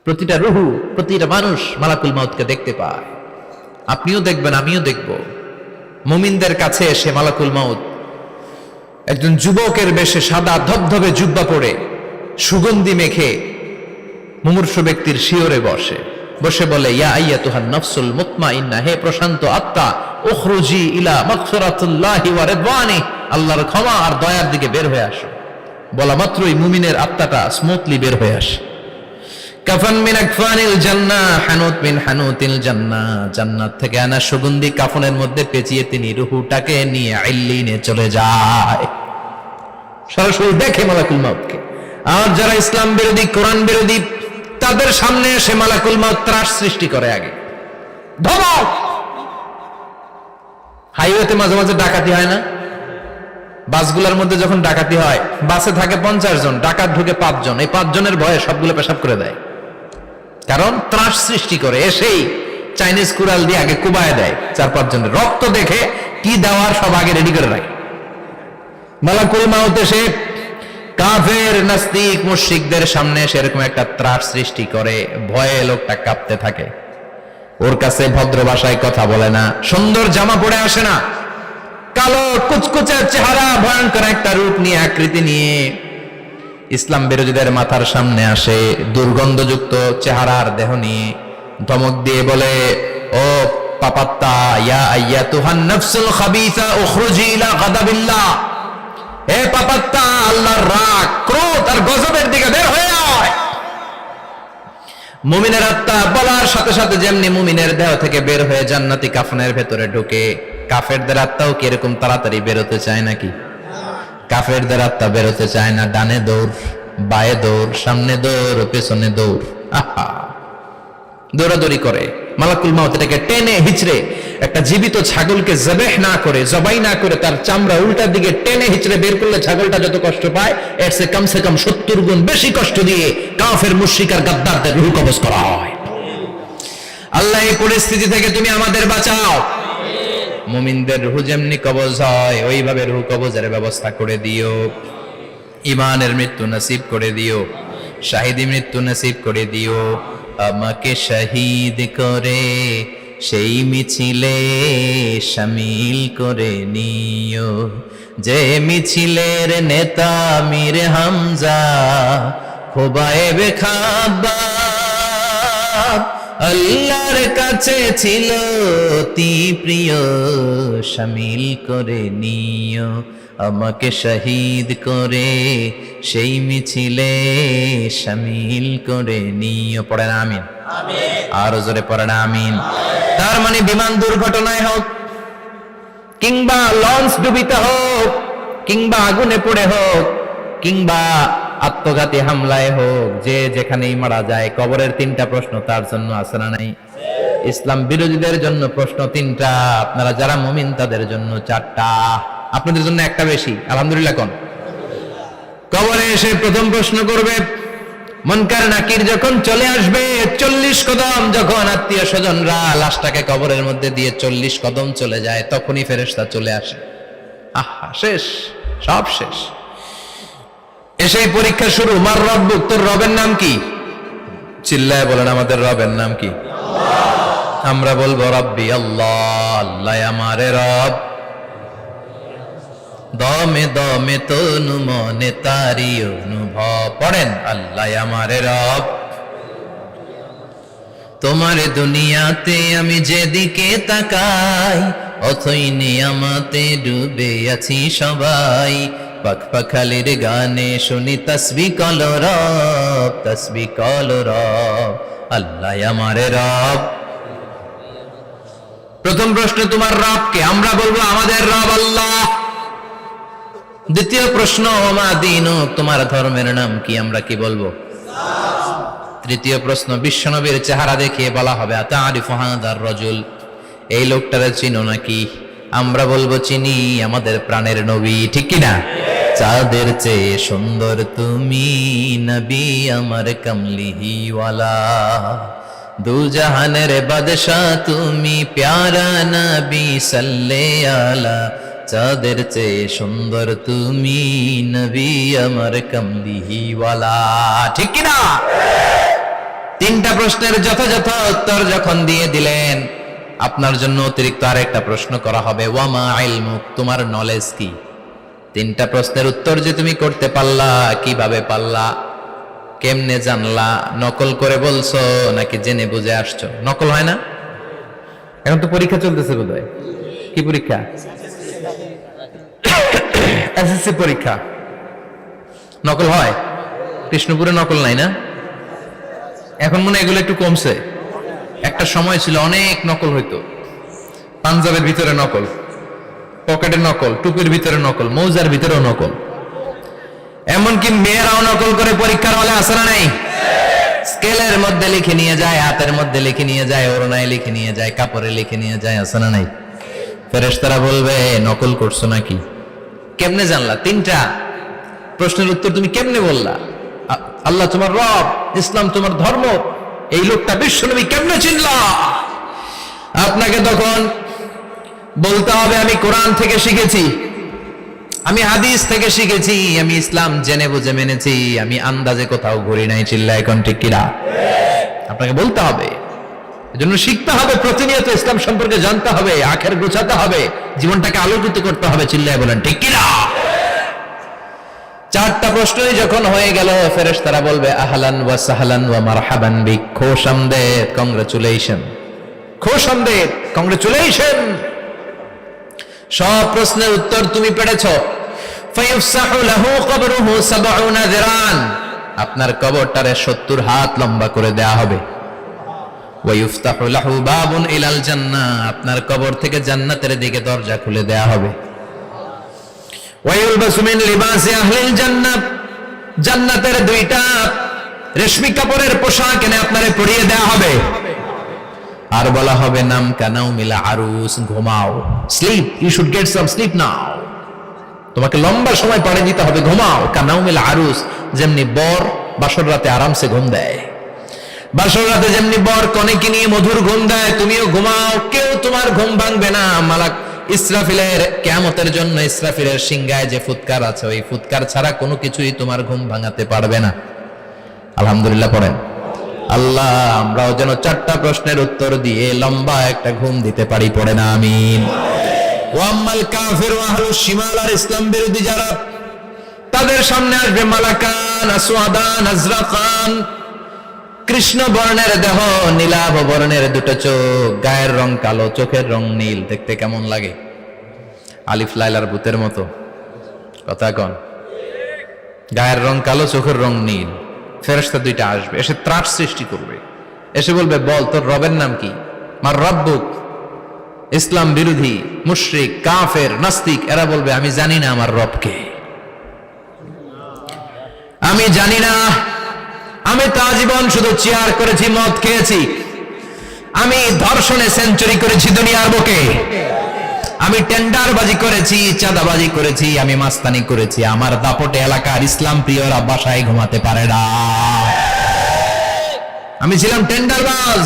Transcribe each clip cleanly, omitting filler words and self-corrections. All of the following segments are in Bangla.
প্রতিটা রুহু, প্রতিটা মানুষ মালাকুল মাউতকে দেখতে পায়। আপনিও দেখবেন, আমিও দেখব। মুমিনদের কাছে এসে মালাকুল মাউত একজন যুবকের বেশে সাদা ধবধবে জুব্বা পরে সুগন্ধি মেখে মুমূর্ষু ব্যক্তির শিয়রে বসে বলে, ইয়া আইয়াতুহান নাফসুল মুতমাইন্নাহ, হে প্রশান্ত আত্মা, উখরুজি ইলা মাগফিরাতুল্লাহি ওয়া রিদওয়ানি, আল্লাহর ক্ষমা আর দয়ার দিকে বের হয়ে আসো। বলা মাত্রই মুমিনের আত্মাটা স্মুথলি বের হয়ে আসে। কাফান মিন আকফানিল জান্নাহ, হানুত মিন হানুতিল জান্নাহ, জান্নাত থেকে আনা সুগন্ধি কাফনের মধ্যে পেঁচিয়ে তিনি রূহটাকে নিয়ে ইল্লিনে চলে যায়। সরাসরি দেখে মালাকুল মাউতকে। আর যারা ইসলাম বিরোধী, কোরআন বিরোধী, তাদের সামনে এসে মালাকুল মাউত ত্রাস সৃষ্টি করে। আগে ধমক। হাইওয়েতে মাঝে মাঝে ডাকাতি হয় না? বাসগুলোর মধ্যে যখন ডাকাতি হয়, বাসে থাকে 50 জন, ডাকাত ঢুকে 5 জন। এই 5 জনের ভয়ে সবগুলো পেশাব করে দেয়, কারণ ত্রাস সৃষ্টি করে। এসেই চাইনিজ কুড়াল দিয়ে আগে কুবায় দেয় 4-5 জনের। রক্ত দেখে কি দেওয়ার সব আগে রেডি করে রাখে। মালাকুল মাউত এসে কাফের, নাস্তিক, মুশরিকদের সামনে সেরকম একটা ত্রাস সৃষ্টি করে। ভয়ে লোকটা কাঁপতে থাকে। ওর কাছে ভদ্র ভাষায় কথা বলে না, সুন্দর জামা পরে আসে না, কালো কুচকুচে চেহারা, ভয়ঙ্কর একটা রূপ নিয়ে, আকৃতি নিয়ে ইসলাম বিরোধীদের মাথার সামনে আসে। দুর্গন্ধযুক্ত চেহারার দেহ নিয়ে ধমক দিয়ে বলে, ও পাপাত্তা, ইয়া আইয়াতুহান নাফসুল খাবিসা উখরুজি ইলা গাদাবিল্লাহ, হে পাপাত্তা, আল্লাহর রাগ, ক্রোধ আর গজবের দিকে বের হয়ে আয়। মুমিনের আত্মা বলার সাথে সাথে যেমনি মুমিনের দেহ থেকে বের হয়ে জান্নাতি কাফনের ভেতরে ঢুকে, কাফেরদের আত্মাও কি এরকম তাড়াতাড়ি বেরোতে চায় নাকি? কাফেরদের আত্মা বেরোতে চায় না। ডানে দৌড়, বায়ে দৌড়, সামনে দৌড়, পেছনে দৌড়, আহা, দৌড়াদৌড়ি করে। মালাকুল মাউত এটাকে টেনে হিচড়ে, একটা জীবিত ছাগলকে জবাই না করে তার চামড়া উল্টার দিকে টেনে হিচড়ে বের করলে ছাগলটা যত কষ্ট পায়, এর চেয়ে কমসে কম 70 গুণ বেশি কষ্ট দিয়ে কাফের, মুশরিক আর গাদ্দারদের রূহ কবজ করা হয়। আল্লাহ, এই পরিস্থিতি থেকে তুমি আমাদের বাঁচাও। মুমিনদের রূহ যেমনি কবজ হয়, ওইভাবে রূহ কবজের ব্যবস্থা করে দিও। ঈমানের মৃত্যু নসিব করে দিও, শাহিদি মৃত্যু নসিব করে দিও। আমাকে শহীদ করে সেই মিছিলে শামিল করে নিও, যে মিছিলের নেতা মীর হামজা, খোবায়েবে খাব্বাব, আল্লাহর কাছে ছিল অতি প্রিয়, শামিল করে নিও। আমাকে শহীদ করে সেই মিছিলে শামিল করে নিও। পড়েন আমিন। আরো জোরে পড়েন আমিন। তার মানে বিমান দুর্ঘটনায় হোক, কিংবা লঞ্চ ডুবিতে হোক, কিংবা আগুনে পড়ে হোক, কিংবা আত্মঘাতী হামলায় হোক, যে যেখানেই মারা যায়, কবরের 3টা প্রশ্ন তার জন্য আছে না নাই? ইসলাম বিরোধীদের জন্য প্রশ্ন 3টা, আপনারা যারা মুমিন তাদের জন্য 4টা। আপনাদের জন্য একটা বেশি, আলহামদুলিল্লাহ। কোন কবরে এসে প্রথম প্রশ্ন করবে, মুনকার নাকির যখন চলে আসবে, 40 কদম যখন আত্মীয় স্বজনরা লাশটাকে কবরের মধ্যে দিয়ে 40 কদম চলে যায়, তখনই ফেরেশতা চলে আসে। আহা, শেষ, সব শেষ। এসেই পরীক্ষা শুরু। মার রব্বুক, তোর রবের নাম কি? চিল্লায় বলেন, আমাদের রবের নাম কি? আমরা বলবো রব্বি আল্লাহ, আল্লাহ আমারে রব। দমে দমে তনু মনে তারি অনুভব। পড়েন, আল্লাহ আমারে রব। তোমার দুনিয়াতে আমি যেদিকে তাকাই, অথই নিয়ামতে ডুবে আছি সবাই। পাখপাখালির গানে শুনি তসবিহ কলো রব, তসবিহ কলো রব, আল্লাহ আমারে রব। প্রথম প্রশ্ন, তোমার রব কে? আমরা বলবো আমাদের রব আল্লাহ। দ্বিতীয় প্রশ্ন, ওমা দীনুক, তোমার ধর্মের নাম কি? আমরা কি বলবো? তৃতীয় প্রশ্ন, বিশ্বনবীর চেহারা দেখিয়ে বলা হবে, আতারিফু হাদার রাজুল, এই লোকটারে চিনো নাকি? আমরা বলবো চিনি, আমাদের প্রাণের নবী, ঠিক কি না? চাঁদের চেয়ে সুন্দর তুমি নবী আমার কমলিহিওয়ালা, দু জাহানের বাদশা তুমি প্যারা নবী সাল্লে আলা, চাঁদের চেয়ে সুন্দর তুমি নবী আমার কমলিহিওয়ালা, ঠিক কি না? তিনটা প্রশ্নের যথাযথ উত্তর যখন দিয়ে দিলেন, আপনার জন্য অতিরিক্ত আরেকটা প্রশ্ন করা হবে, ওয়ামা ইলমুক, তোমার নলেজ কি? তিনটা প্রশ্নের উত্তর যে তুমি করতে পারলা, কিভাবে পারলা, কেমনে জানলা? নকল করে বলছো নাকি জেনে বুঝে আসছো? নকল হয় না? এখন তো পরীক্ষা চলতেছে বোধহয়। কি পরীক্ষা? এসএসসি পরীক্ষা। নকল হয়? কৃষ্ণপুরে নকল নাই না? এখন মনে হয় এগুলো একটু কমছে। একটা সময় ছিল অনেক নকল হইতো। পাঞ্জাবের ভিতরে নকল, পকেটের নকল, টুপির ভিতরে নকল, মৌজার ভিতরেও নকল, এমনকি মেয়েরাও নকল করে পরীক্ষার হলে আসে না নাই? স্কেলের মধ্যে লিখে নিয়ে যায়, হাতের মধ্যে লিখে নিয়ে যায়, ওড়নায় লিখে নিয়ে যায়, কাপড়ে লিখে নিয়ে যায়, আসে না নাই? ফেরেশতারা বলবে নকল করছো নাকি? কেমনে জানলা? তিনটা প্রশ্নের উত্তর তুমি কেমনে বললা? আল্লাহ তোমার রব, ইসলাম তোমার ধর্ম, এই লোকটা বিশ্বনবী, কেমনে চিনলা? আপনাকে তখন বলতে হবে আমি কোরআন থেকে শিখেছি, আমি হাদিস থেকে শিখেছি, আমি ইসলাম জেনে বুঝে মেনেছি, আমি আন্দাজে কোথাও ঘুরি নাই। চিল্লায় এখন ঠিক কিনা? আপনাকে বলতে হবে। এজন্য শিখতে হবে, প্রতিনিয়ত ইসলাম সম্পর্কে জানতে হবে, আখের গোছাতে হবে, জীবনটাকে আলোকিত করতে হবে। চিল্লায় বলেন ঠিক কিনা? চারটা প্রশ্নই যখন হয়ে গেল, ফেরেশতারা বলবে আহলান ওয়া সাহলান ওয়া মারহাবান বিক, খোশামদেদ, কংগ্রাচুলেশন, খোশামদেদ, কংগ্রাচুলেশন। সব প্রশ্নের উত্তর তুমি পেরেছো। ফায়ুফসাহু লাহু কবরুহু ৭০ যিরান, আপনার কবরটারে ৭০ হাত লম্বা করে দেয়া হবে। ওয়া ইফতাহু লাহু বাবুন ইলাল জান্নাহ, আপনার কবর থেকে জান্নাতের দিকে দরজা খুলে দেয়া হবে। ওয়া ইউলবাসু মিন লিবাসি আহলিল জান্নাহ, জান্নাতের দুইটা রেশমি কাপড়ের পোশাক এনে আপনারে পরিয়ে দেয়া হবে। আর বলা হবে নাম কানাও মিলা আরুস, ঘুমাও, sleep, you should get some sleep now, তোমাকে লম্বা সময় পাড়ে দিতে হবে, ঘুমাও। কানাও মিলা আরুস, যেমনি বর বাসর রাতে আরামসে ঘুম দেয়, বাসর রাতে যেমনি বর কনেকে নিয়ে মধুর ঘুম দেয়, তুমিও ঘুমাও, কেউ তোমার ঘুম ভাঙবে না। মালাক ইসরাফিলের, কিয়ামতের জন্য ইসরাফিলের সিংহায় যে ফুৎকার আছে, ওই ফুৎকার ছাড়া কোনো কিছুই তোমার ঘুম ভাঙাতে পারবে না। আলহামদুলিল্লাহ পড়েন। আল্লাহ আমরাও যেন চারটা প্রশ্নের উত্তর দিয়ে লম্বা একটা ঘুম দিতে পারি, পড়ে না আমিন। ওয়াম্মাল কাফির ওয়া আহলুশ শিমাল, আর ইসলাম বিরোধী যারা, তাদের সামনে আসবে মালাকান আসওয়াদান আজরাকান, কৃষ্ণ বর্ণের দেহ, নীলাভ বর্ণের দুটো চোখ, গায়ের রং কালো, চোখের রং নীল। দেখতে কেমন লাগে? আলিফ লাইলার ভূতের মতো। কথা কন। গায়ের রং কালো, চোখের রং নীল। ফেরেশতা দুইটা আসবে, এসে ত্রাস সৃষ্টি করবে, এসে বলবে বল তোর রবের নাম কি? মার রব্বুক। ইসলাম বিরোধী মুশরিক, কাফের, নাস্তিক এরা বলবে আমি জানি না আমার রবকে, আমি জানি না, আমি তো আজীবন শুধু চেয়ার করেছি, মদ খেয়েছি, আমি ধর্ষণে সেঞ্চুরি করেছি দুনিয়ার বুকে, আমি টেন্ডারবাজি করেছি, চাঁদাবাজি করেছি, আমি মাস্তানি করেছি, আমার দাপটে এলাকার ইসলাম প্রিয়রা বাসায় ঘুমাতে পারে না। আমি ছিলাম টেন্ডারবাজ,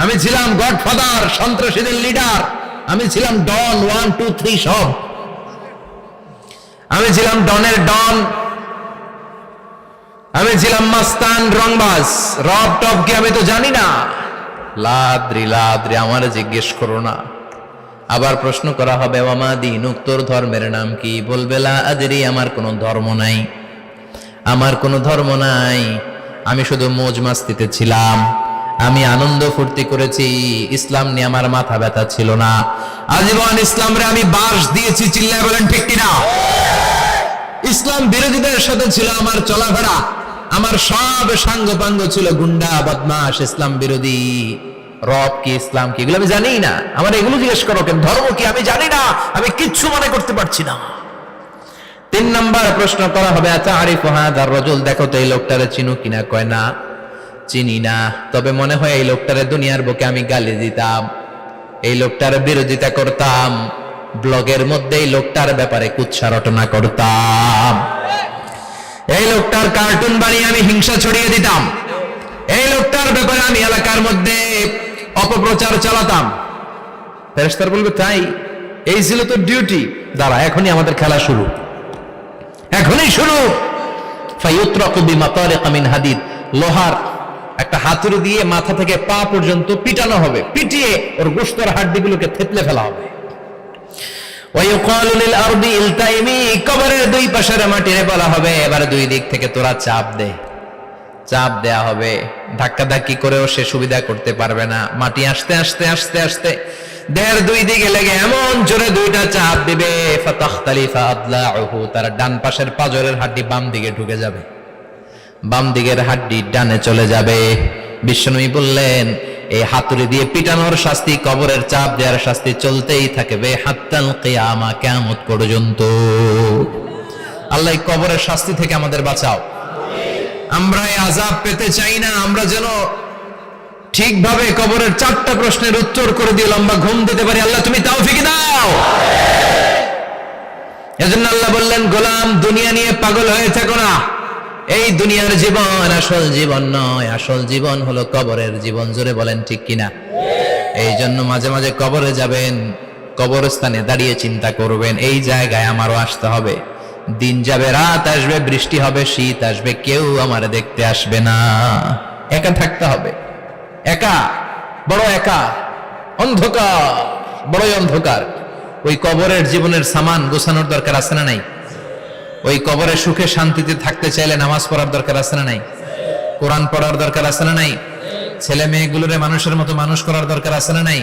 আমি ছিলাম গডফাদার, সন্ত্রাসীদের লিডার, আমি ছিলাম ডন 1 2 3 সব, আমি ছিলাম ডনের ডন, আমি ছিলাম মাস্তান, রংবাজ। রব টব কি আমি তো জানি না। লাদ্রি লাদ্রি, আমার জিজ্ঞেস করো না। আবার প্রশ্ন করা হবে ওয়ামা দীনুক, তোর ধর্মের নাম কি? বলবে লা আদরি, আমার কোনো ধর্ম নাই, আমার কোনো ধর্ম নাই, আমি শুধু মৌজ মাস্তিতে ছিলাম, আমি আনন্দ ফুর্তি করেছি, ইসলাম নিয়ে আমার মাথা ব্যথা ছিল না, আজীবন ইসলামরে আমি বাস দিয়েছি। চিল্লায় বলেন ঠিক কিনা? ইসলাম বিরোধীদের সাথে ছিল আমার চলাফেরা, আমার সব সাঙ্গপাঙ্গ ছিল গুন্ডা বদমাশ, ইসলাম বিরোধী। রব কি, ইসলাম কি, এগুলো আমি জানি না। আমার এগুলো জিজ্ঞেস করো কেন? ধর্ম কি আমি জানি না, আমি কিচ্ছু মনে করতে পারছি না। 3 নাম্বার প্রশ্ন করা হবে আতারিফু হাযার রাজুল, দেখো তো এই লোকটারে চিনো কিনা? কয় না, চিনি না, তবে মনে হয় এই লোকটারে দুনিয়ার বুকে আমি গালি দিতাম, এই লোকটার বিরোধিতা করতাম, ব্লগের মধ্যে এই লোকটার ব্যাপারে কুৎসা রটনা করতাম, এই লোকটার কার্টুন বানিয়ে আমি হিংসা ছড়িয়ে দিতাম, এই লোকটার ব্যাপারে আমি এলাকার মধ্যে অপপ্রচার চালাতাম। ফেরেশতারা বলবে তাই, এই ছিল তো ডিউটি, দাঁড়া এখনই আমাদের খেলা শুরু, এখনই শুরু। ফায়ুতরাকু বিমাতারিক মিন হাদিদ, লোহার একটা হাতুড়ি দিয়ে মাথা থেকে পা পর্যন্ত পিটানো হবে, পিটিয়ে ওর গোশতের হাড্ডিগুলোকে থেতলে ফেলা হবে। ওয়ায়ুকালু লিল আরদি ইলতাইমি, কবরের দুই পাশের মাটিরে বলা হবে এবার দুই দিক থেকে তোরা চাপ দে। চাপ দেয়া হবে, ধাক্কা ধাক্কি করেও সে সুবিধা করতে পারবে না। মাটি আস্তে আস্তে আস্তে আস্তে দেহের দুই দিকে লেগে এমন জোরে দুইটা চাপ দিবে, ফাতাখতালিফা আদলাউহু, তার ডান পাশের পাজরের হাড্ডি বাম দিকে ঢুকে যাবে, বাম দিকের হাড্ডি ডানে চলে যাবে। বিশ্বনবী বললেন এই হাতুড়ি দিয়ে পিটানোর শাস্তি, কবরের চাপ দেওয়ার শাস্তি চলতেই থাকবে হাত্তাল কিয়ামা, কিয়ামত পর্যন্ত। আল্লাহ এই কবরের শাস্তি থেকে আমাদের বাঁচাও। আমরা এই আযাব পেতে চাই না, আমরা যেন ঠিকভাবে কবরের 4টা প্রশ্নের উত্তর করে দিয়ে লম্বা ঘুম দিতে পারি। আল্লাহ তুমি তৌফিক দাও। এজন্য আল্লাহ বললেন গোলাম দুনিয়া নিয়ে পাগল হয়ে থেকো না, এই দুনিয়ার জীবন আসল জীবন নয়, আসল জীবন হলো কবরের জীবন। জোরে বলেন ঠিক কিনা? এই জন্য মাঝে মাঝে কবরে যাবেন, কবরস্থানে দাঁড়িয়ে চিন্তা করবেন এই জায়গায় আমারও আসতে হবে। দিন যাবে, রাত আসবে, বৃষ্টি হবে, শীত আসবে, কেউ আমার দেখতে আসবে না, একা থাকতে হবে। একা, বড় একা, অন্ধকার, বড়ই অন্ধকার। ওই কবরের জীবনের সামান গোছানোর দরকার আছে না নাই? ওই কবরে সুখে শান্তিতে থাকতে চাইলে নামাজ পড়ার দরকার আছে না নাই? কোরআন পড়ার দরকার আছে না নাই? ছেলে মেয়েগুলোরে মানুষের মতো মানুষ করার দরকার আছে না নাই?